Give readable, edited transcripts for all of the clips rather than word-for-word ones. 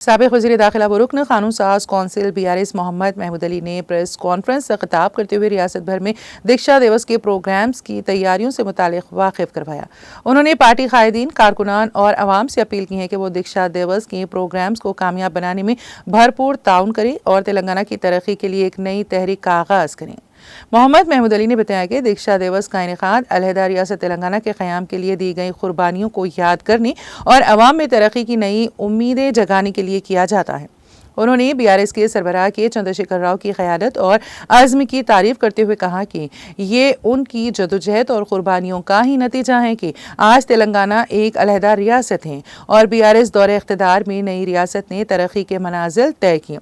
साबिक़ वज़ीर दाखिला व रुकन क़ानून साज़ कौंसिल BRS मोहम्मद महमूद अली ने प्रेस कॉन्फ्रेंस से खिताब करते हुए रियासत भर में दीक्षा दिवस के प्रोग्राम्स की तैयारियों से मुतालिक वाकिफ़ करवाया। उन्होंने पार्टी कायदीन, कारकुनान और अवाम से अपील की है कि वो दीक्षा दिवस के प्रोग्राम्स को कामयाब बनाने में भरपूर ताउन करें और तेलंगाना की तरक्की के लिए एक नई तहरीक का आगाज़ करें। मोहम्मद महमूद अली ने बताया कि दीक्षा दिवस का इनेकाद अलहदा रियासत तेलंगाना के क़याम के लिए दी गई कुर्बानियों को याद करने और अवाम में तरक्की की नई उम्मीदें जगाने के लिए किया जाता है। उन्होंने BRS के सरबराह के चंद्रशेखर राव की क़यादत और अज़्म की तारीफ करते हुए कहा कि ये उनकी जदोजहद और कुर्बानियों का ही नतीजा है कि आज तेलंगाना एक अलहदा रियासत है और BRS दौरे इख्तिदार में नई रियासत ने तरक्की के मनाजिल तय किए।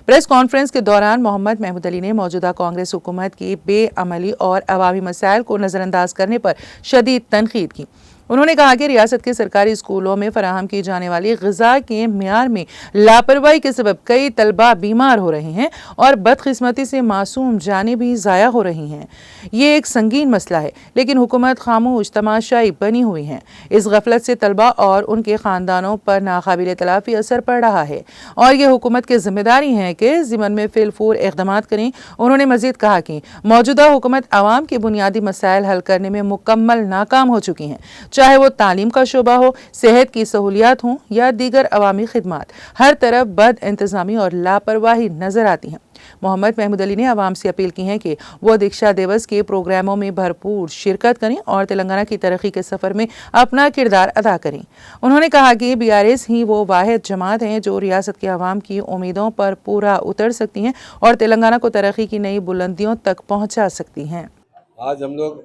प्रेस कॉन्फ्रेंस के दौरान मोहम्मद महमूद अली ने मौजूदा कांग्रेस हुकूमत की बेअमली और अवामी मसाइल को नज़रअंदाज करने पर शदीद तनकीद की। उन्होंने कहा कि रियासत के सरकारी स्कूलों में फराहम की जाने वाली ग़िज़ा के मियार में लापरवाही के सबब कई तलबा बीमार हो रहे हैं और बदकिस्मती से मासूम जानें भी ज़ाया हो रही हैं। ये एक संगीन मसला है, लेकिन हुकूमत खामोश तमाशाई बनी हुई है। इस गफलत से तलबा और उनके ख़ानदानों पर नाकाबिल तलाफ़ी असर पड़ रहा है और ये हुकूमत की जिम्मेदारी है कि ज़िमन में फिलफूर इक़दाम करें। उन्होंने मज़ीद कहा कि मौजूदा हुकूमत आवाम के बुनियादी मसाइल हल करने में मुकम्मल नाकाम हो चुकी हैं, चाहे वो तालीम का शोबा हो, सेहत की सहूलियात हों या दीगर अवामी खिदमात। हर तरफ बद इंतज़ामी और लापरवाही नजर आती है। मोहम्मद महमूद अली ने आवाम से अपील की है कि वो दीक्षा दिवस के प्रोग्रामों में भरपूर शिरकत करें और तेलंगाना की तरक्की के सफ़र में अपना किरदार अदा करें। उन्होंने कहा कि BRS ही वो वाहिद जमात है जो रियासत के अवाम की उम्मीदों पर पूरा उतर सकती हैं और तेलंगाना को तरक्की की नई बुलंदियों तक पहुँचा सकती हैं। आज हम लोग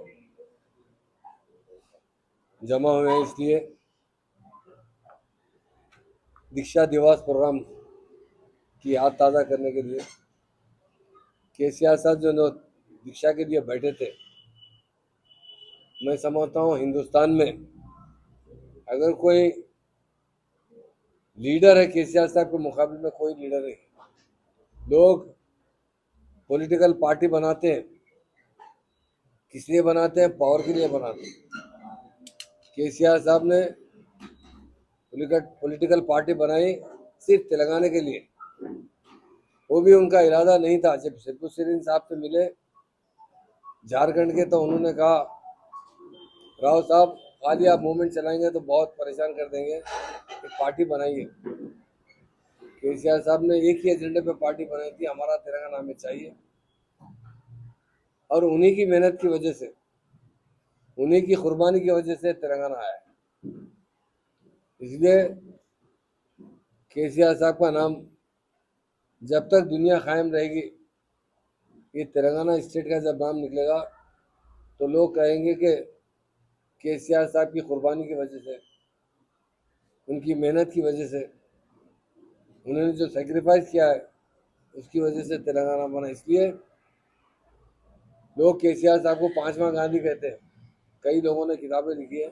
जमा हुए हैं इसलिए दीक्षा दिवस प्रोग्राम की याद ताज़ा करने के लिए KCR साहब जो दीक्षा के लिए बैठे थे, मैं समझता हूँ हिंदुस्तान में अगर कोई लीडर है KCR साहब के मुकाबले में कोई लीडर नहीं। लोग पॉलिटिकल पार्टी बनाते हैं, किस लिए बनाते हैं? पावर के लिए बनाते हैं। KCR साहब ने पॉलिटिकल पार्टी बनाई सिर्फ तेलंगाना के लिए, वो भी उनका इरादा नहीं था। जब शिबू सोरेन साहब से मिले झारखंड के, तो उन्होंने कहा राव साहब खाली आप मूवमेंट चलाएंगे तो बहुत परेशान कर देंगे, एक पार्टी बनाइए। KCR साहब ने एक ही एजेंडे पे पार्टी बनाई थी, हमारा तेलंगाना हमें चाहिए। और उन्हीं की मेहनत की वजह से, उन्हीं की कुर्बानी की वजह से तेलंगाना आया। इसलिए KCR साहब का नाम जब तक दुनिया कायम रहेगी, ये तेलंगाना स्टेट का जब नाम निकलेगा तो लोग कहेंगे कि KCR साहब की कुर्बानी की वजह से, उनकी मेहनत की वजह से, उन्होंने जो सेक्रीफाइस किया है उसकी वजह से तेलंगाना बना। इसलिए लोग KCR साहब को पांचवा गांधी कहते हैं। कई लोगों ने किताबें लिखी है।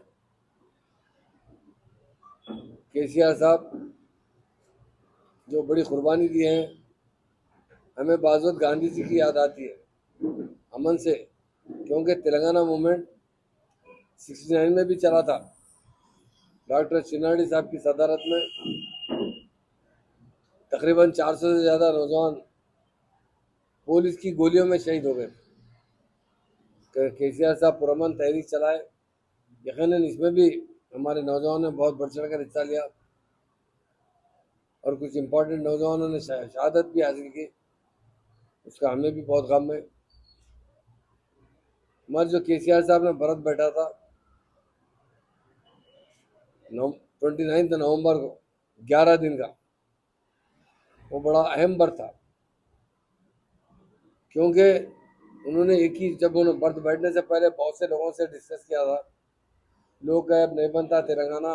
KCR साहब जो बड़ी कुर्बानी दी है, हमें बाज़त गांधी जी की याद आती है अमन से, क्योंकि तेलंगाना मूवमेंट 69 में भी चला था। डॉक्टर चिन्नाडी साहब की सदारत में तकरीबन 400 से ज़्यादा नौजवान पुलिस की गोलियों में शहीद हो गए। KCR साहब पुरअमन तहरीक चलाए, यकीनन इसमें भी हमारे नौजवानों ने बहुत बढ़ चढ़ कर हिस्सा लिया और कुछ इम्पोर्टेंट नौजवानों ने शहादत भी हासिल की। उसका हमें भी बहुत गम है। हमारे जो KCR साहब ने व्रत बैठा था 29 नवंबर को, 11 दिन का, वो बड़ा अहम व्रत था, क्योंकि उन्होंने एक ही, जब उन्होंने व्रत बैठने से पहले बहुत से लोगों से डिस्कस किया था। लोग कहे अब नहीं बनता तेलंगाना,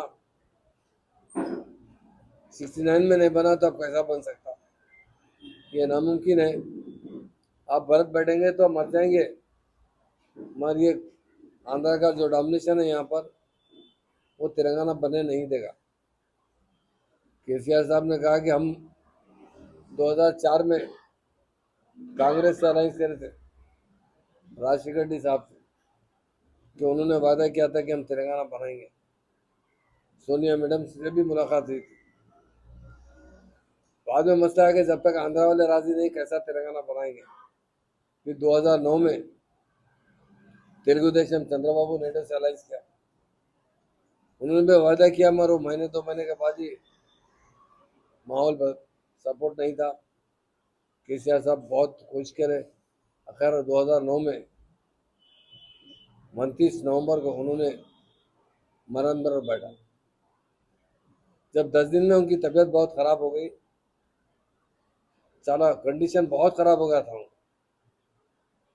69 में नहीं बना तो अब कैसा बन सकता, ये नामुमकिन है। आप व्रत बैठेंगे तो मर जाएंगे। हमारी एक आंध्रा का जो डोमिनेशन है यहाँ पर, वो तेलंगाना बनने नहीं देगा। KCR साहब ने कहा कि हम 2004 में कांग्रेस से अलायंस करे थे राजशेखर रेड्डी साहब से, कि उन्होंने वादा किया था कि हम तेलंगाना बनाएंगे। सोनिया मैडम से भी मुलाकात हुई थी। बाद में मसला है कि जब तक आंध्रा वाले राजी नहीं कैसा तेलंगाना बनाएंगे। फिर 2009 में तेलुगु देशम चंद्रबाबू नायडू से अलायंस किया, उन्होंने भी वादा किया मगर वो महीने 2 महीने के बाद ही माहौल सपोर्ट नहीं था। केसीआर साहब बहुत कोशिश करे, आखिर 2009 में 29 नवंबर को उन्होंने मरण पर बैठा। जब 10 दिन में उनकी तबीयत बहुत खराब हो गई, सारा कंडीशन बहुत खराब हो गया था।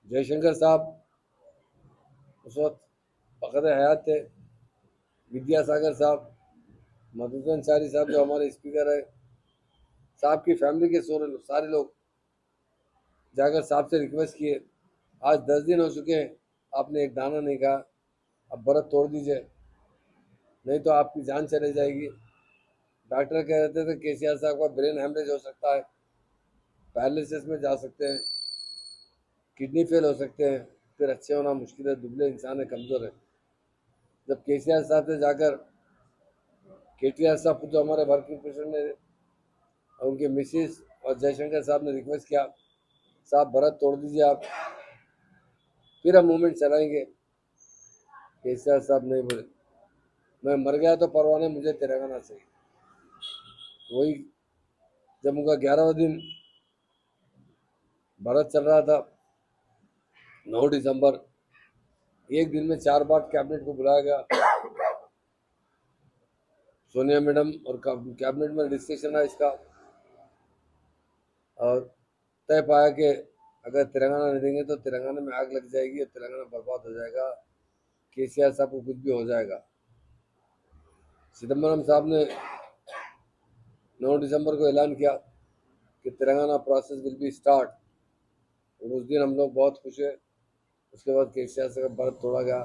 जयशंकर साहब उस वक्त फकद हयात थे, विद्यासागर साहब, मधुसूदन चारी साहब जो हमारे स्पीकर है, साहब की फैमिली के सारे लोग जाकर साहब से रिक्वेस्ट किए, आज 10 दिन हो चुके हैं, आपने एक दाना नहीं कहा, अब व्रत तोड़ दीजिए नहीं तो आपकी जान चली जाएगी। डॉक्टर कह रहे थे केसीआर साहब का ब्रेन हेमरेज हो सकता है, पैरालिसिस में जा सकते हैं, किडनी फेल हो सकते हैं, फिर अच्छे होना मुश्किल है, दुबले इंसान है, कमज़ोर है। जब केसीआर साहब से जाकर केटीआर साहब जो हमारे वर्किंग प्रेसिडेंट ने और उनके मिसेस और जयशंकर साहब ने रिक्वेस्ट किया, साहब व्रत तोड़ दीजिए आप, फिर हम मूवमेंट चलाएंगे। केसीआर साहब नहीं बोले, मैं मर गया तो परवाह नहीं, मुझे तेलंगाना चाहिए। वही जब उनका 11वां दिन व्रत चल रहा था, 9 दिसंबर, एक दिन में 4 बार कैबिनेट को बुलाया गया। सोनिया मैडम और कैबिनेट में डिस्कशन है इसका, और तय पाया कि अगर तेलंगाना नहीं देंगे तो तेलंगाना में आग लग जाएगी और तेलंगाना बर्बाद हो जाएगा, केसीआर साहब को कुछ भी हो जाएगा। चिदम्बरम साहब ने 9 दिसंबर को ऐलान किया कि Telangana process will be start, और उस दिन हम लोग बहुत खुश हुए। उसके बाद केसीआर से व्रत तोड़ा गया,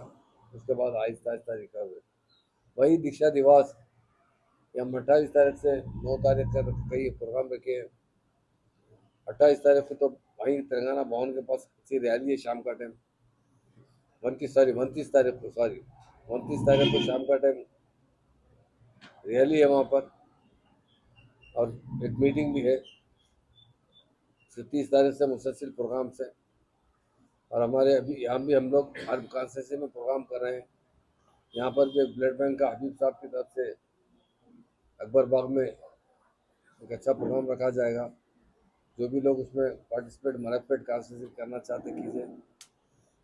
उसके बाद आहिस्ता आहिस्ता रिकवर हुए। वही दीक्षा दिवस या 28 तारीख से 9 तारीख तक कई प्रोग्राम रखे हैं। 28 तारीख को तो वहीं तेलंगाना भवन के पास अच्छी रैली है शाम का टाइम, 29 तारीख को शाम का टाइम रैली है वहाँ पर, और एक मीटिंग भी है 30 तारीख से मुसलसिल प्रोग्राम से। और हमारे अभी यहाँ भी हम लोग हर कॉन्स्टिट्यूंसी में प्रोग्राम कर रहे हैं। यहाँ पर भी एक ब्लड बैंक का हबीब साहब की तरफ से अकबर बाग में एक अच्छा प्रोग्राम रखा जाएगा। जो भी लोग उसमें पार्टिसिपेट कॉन्स्टिट्यूंसी करना चाहते कीजिए।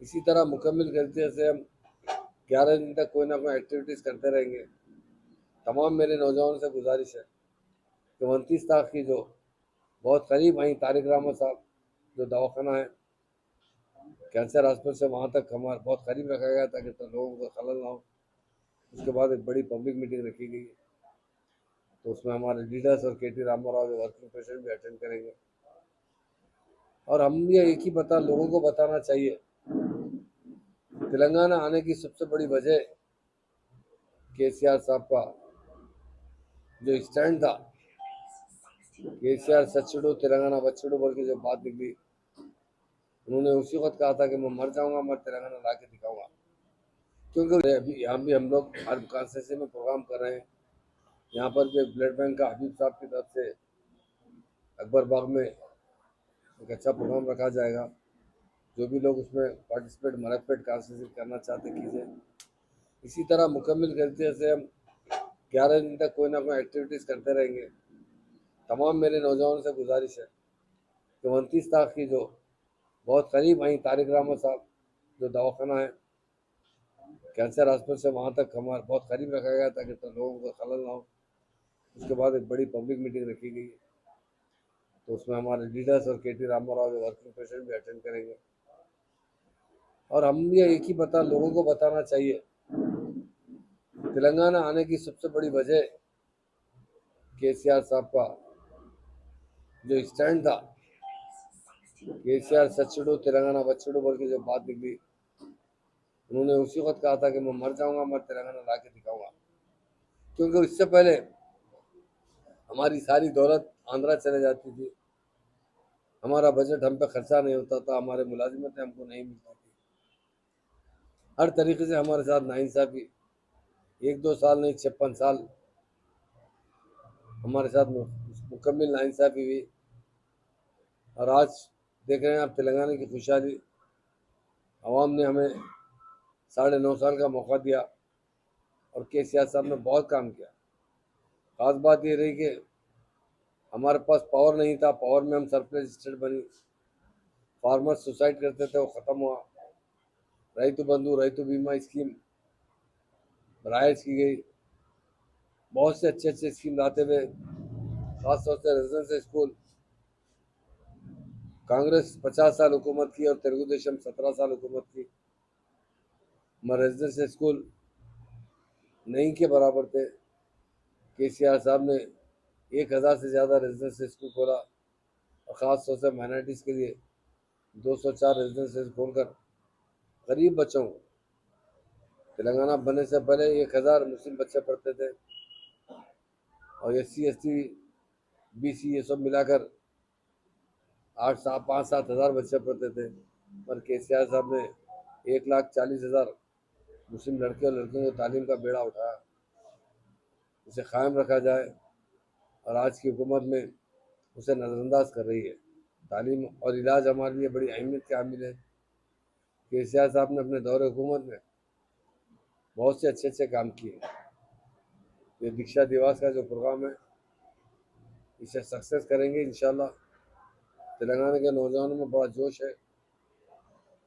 इसी तरह मुकम्मल तरीके से हम 11 दिन तक कोई ना कोई एक्टिविटीज़ करते रहेंगे। तमाम मेरे नौजवानों से गुजारिश है कि 29 तारीख की जो बहुत करीब वहीं तारिक रामा साहब जो दवाखाना है कैंसर हॉस्पिटल से वहाँ तक हमारा बहुत करीब रखा गया ताकि तो लोगों को खलल ना हो। उसके बाद एक बड़ी पब्लिक मीटिंग रखी गई, तो उसमें हमारे लीडर्स और के टी रामाराव जो वर्किंग प्रेसिडेंट भी अटेंड करेंगे। और हम ये एक ही लोगों को बताना चाहिए, तेलंगाना आने की सबसे बड़ी वजह केसीआर साहब का जो स्टैंड था, केसीआर सचड़ो तेलंगाना बचड़ो बोल के जो बात निकली, उन्होंने उसी वक्त कहा था कि मैं मर जाऊंगा, मैं तेलंगाना ला के दिखाऊंगा। क्योंकि अभी यहाँ भी हम लोग हर कॉन्स्टिट्यूंसी में प्रोग्राम कर रहे हैं। यहाँ पर भी ब्लड बैंक का हबीब साहब की तरफ से अकबर बाग में एक अच्छा प्रोग्राम रखा जाएगा। जो भी लोग उसमें पार्टिसिपेट कॉन्स्टिट्यूंसी करना चाहते कीजिए। इसी तरह मुकम्मल तरीके से हम 11 दिन तक कोई ना कोई एक्टिविटीज़ करते रहेंगे। तमाम मेरे नौजवानों से गुजारिश है कि 29 तारीख की जो बहुत करीब वहीं तारिक रामा साहब जो दवाखाना है कैंसर हॉस्पिटल से वहाँ तक हमारा बहुत करीब रखा गया ताकि तो लोगों को खलल ना हो। उसके बाद एक बड़ी पब्लिक मीटिंग रखी गई, तो उसमें हमारे लीडर्स और के टी रामाराव जो वर्किंग प्रेसिडेंट भी अटेंड करेंगे। और हम ये एक ही लोगों को बताना चाहिए, तेलंगाना आने की सबसे बड़ी वजह केसीआर साहब का जो स्टैंड था, केसीआर सचड़ो तेलंगाना बचड़ो बोल के जो बात निकली, उन्होंने उसी वक्त कहा था कि मैं मर जाऊंगा, मैं तेलंगाना ला के दिखाऊंगा। क्योंकि इससे पहले हमारी सारी दौलत आंध्रा चले जाती थी, हमारा बजट हम पे खर्चा नहीं होता था, हमारे मुलाजिमतें हमको नहीं मिलती थी, हर तरीके से हमारे साथ नाइंसाफी, 1-2 साल नहीं 56 साल हमारे साथ मुकम्मल नाइंसाफ़ी हुई। और आज देख रहे हैं आप तेलंगाना की खुशहाली, आवाम ने हमें 9.5 साल का मौका दिया और केसीआर साहब ने बहुत काम किया। खास बात ये रही कि हमारे पास पावर नहीं था, पावर में हम सरप्लस स्टेट बनी। फार्मर्स सुसाइड करते थे, वो ख़त्म हुआ। रैतु बंधु रैतु बीमा स्कीम राइज की गई। बहुत से अच्छे अच्छे स्कीम लाते हुए, खासतौर से रेजिडेंशियल स्कूल, कांग्रेस 50 साल हुकूमत की और तेलुगु देशम 17 साल हुकूमत की। हमारे रेजिडेंशियल स्कूल नहीं के बराबर थे। केसीआर साहब ने 1000 से ज़्यादा रेजिडेंशियल स्कूल खोला और ख़ास तौर से माइनॉरिटीज़ के लिए 204 रेजिडेंशियल खोलकर गरीब बच्चों को, तेलंगाना बनने से पहले 1000 मुस्लिम बच्चे पढ़ते थे और SC ST BC ये सब मिलाकर 5-7 हज़ार बच्चे पढ़ते थे। पर केसीआर साहब ने 1,40,000 मुस्लिम लड़के और लड़कियों को तालीम का बेड़ा उठाया, उसे कायम रखा जाए। और आज की हुकूमत में उसे नज़रअंदाज कर रही है। तालीम और इलाज हमारे लिए बड़ी अहमियत के हामिल है। केसीआर साहब ने अपने दौरे हुकूमत में बहुत से अच्छे अच्छे काम किए। ये दीक्षा दिवस का जो प्रोग्राम है, इसे सक्सेस करेंगे इंशाल्लाह। तेलंगाना के नौजवानों में बड़ा जोश है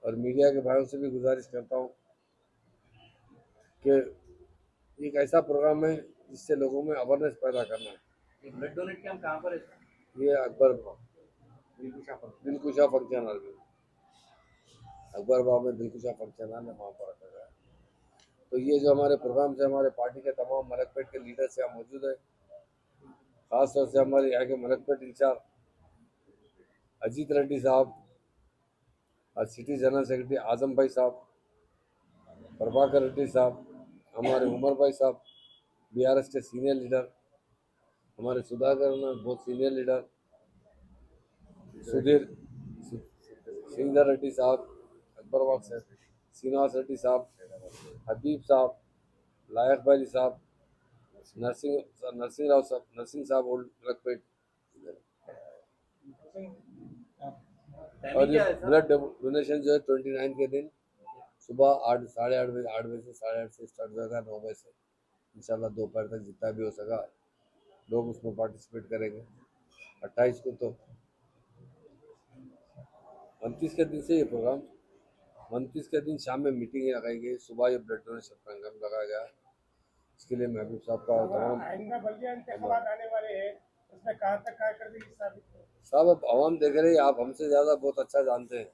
और मीडिया के भाइयों से भी गुजारिश करता हूँ कि एक ऐसा प्रोग्राम है जिससे लोगों में अवेयरनेस पैदा करना है। ये ब्लड डोनेट कैंप कहाँ पर है? ये अकबर दिलकुशा फंक्शन हॉल में, अकबर बाग में दिलकुशा फंक्शन हॉल है, वहाँ पर रखा गया है। तो ये जो हमारे प्रोग्राम से हमारे पार्टी के तमाम मलकपेट के लीडर्स यहाँ मौजूद है। खासतौर से हमारे यहाँ के मलकपेट इंचार्ज अजीत रेड्डी साहब और सिटी जनरल सेक्रेटरी आजम भाई साहब, प्रभाकर रेड्डी साहब, हमारे उमर भाई साहब BRS के सीनियर लीडर, हमारे सुधाकर में बहुत सीनियर लीडर सुधीर श्रीधर रेड्डी साहब, अकबरबाग से श्रीनिवास रेड्डी साहब, हबीब साहब, लायक भाई साहब, नरसिंह साहब ओल्ड मलकपेट। और ये ब्लड डोनेशन जो है 29 के दिन सुबह 8 बजे से 8:30 से स्टार्ट होगा, 9 बजे से इंशाल्लाह दोपहर तक जितना भी हो सका लोग उसमें पार्टिसिपेट करेंगे। 28 को तो 29 के दिन से ये प्रोग्राम, 29 के दिन शाम में मीटिंग लगाई गई, सुबह ये ब्लड डोनेशन प्रोग्राम लगाया गया। इसके लिए महबूब साहब का तमाम आने वाले हैं, उसमें कहाँ तक क्या कर देगी साहब, अब आवाम देख रही है, आप हमसे ज़्यादा बहुत अच्छा जानते हैं।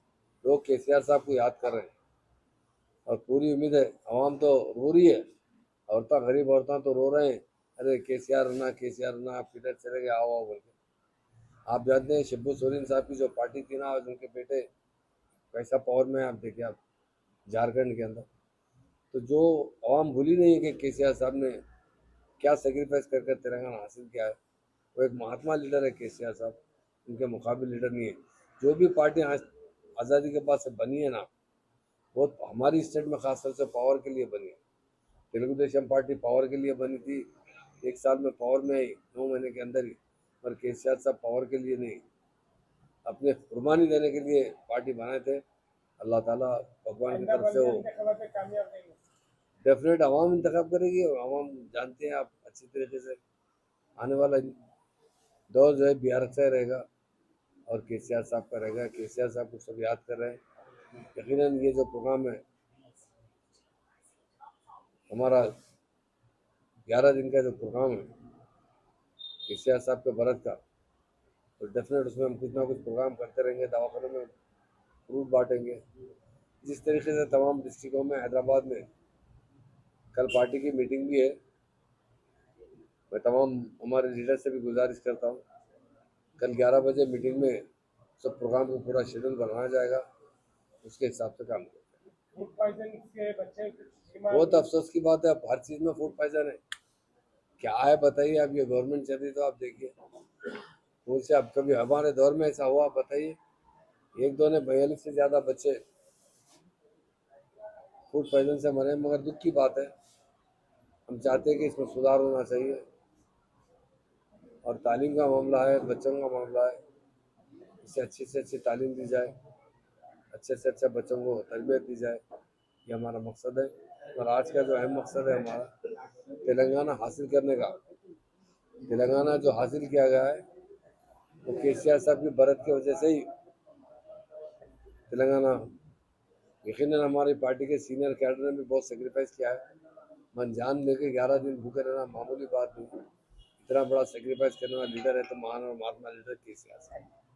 लोग केसीआर साहब को याद कर रहे हैं और पूरी उम्मीद है। आवाम तो रो रही है, औरतें, गरीब औरतें तो रो रहे हैं, अरे केसीआर ना आप किधर चले गए, आओ आओ बोल के। आप जानते हैं शिबू सोरेन साहब की जो पार्टी थी ना, उनके बेटे कैसा पावर में है, आप देखिए आप झारखंड के अंदर। तो जो आवाम भूली नहीं है कि केसीआर साहब ने क्या सेक्रीफाइस कर तेलंगाना हासिल किया है। वो एक महात्मा लीडर है केसीआर साहब, उनके मुकाबले लीडर नहीं है। जो भी पार्टी आज आज़ादी के बाद से बनी है ना, वो हमारी स्टेट में खासतौर से पावर के लिए बनी है। तेलुगु देशम पार्टी पावर के लिए बनी थी, 1 साल में पावर में आई, 9 महीने के अंदर ही। पर केसीआर साहब पावर के लिए नहीं, अपने कुर्बानी देने के लिए पार्टी बनाए थे। अल्लाह ताला भगवान की तरफ से वो डेफिनेट आवाम इंतखाब करेगी। और आवाम जानते हैं आप अच्छी तरीके से, आने वाला दौर जो है BRS का रहेगा और केसीआर साहब का रहेगा। केसीआर साहब को सब याद कर रहे हैं। यकीनन ये जो प्रोग्राम है हमारा 11 दिन का जो प्रोग्राम है केसीआर साहब के बरत का, तो डेफिनेट उसमें हम कुछ ना कुछ प्रोग्राम करते रहेंगे। दवाखानों में फ्रूट बांटेंगे। जिस तरीके से तमाम डिस्ट्रिक्टों में, हैदराबाद में कल पार्टी की मीटिंग भी है। मैं तमाम हमारे लीडर से भी गुजारिश करता हूँ, कल 11 बजे मीटिंग में सब प्रोग्राम को पूरा शेड्यूल बनाया जाएगा, उसके हिसाब से काम करेंगे। फूड पॉइजन के बच्चे बहुत अफसोस की बात है, अब हर चीज़ में फूड पॉइजन है। क्या है बताइए, अब ये गवर्नमेंट चल रही तो आप देखिए कौन से, अब कभी हमारे दौर में ऐसा हुआ बताइए? 1-2 ने 42 से ज़्यादा बच्चे फूड पॉइजन से मरे, मगर दुख की बात है। हम चाहते हैं कि इसमें सुधार होना चाहिए। और तालीम का मामला है, बच्चों का मामला है, इससे से अच्छी तालीम दी जाए, अच्छे से अच्छा बच्चों को तरबियत दी जाए, ये हमारा मकसद है। और आज का जो अहम मकसद है हमारा तेलंगाना हासिल करने का, तेलंगाना जो हासिल किया गया है वो केसीआर साहब की बरत की वजह से ही तेलंगाना। यकीनन हमारी पार्टी के सीनियर कैडर ने भी बहुत सेक्रीफाइस किया है। मन जान लेके 11 दिन भूखे रहना मामूली बात नहीं। इतना बड़ा सेक्रीफाइस करने वाला लीडर है तो महान और महात्मा लीडर केसीआर साहब।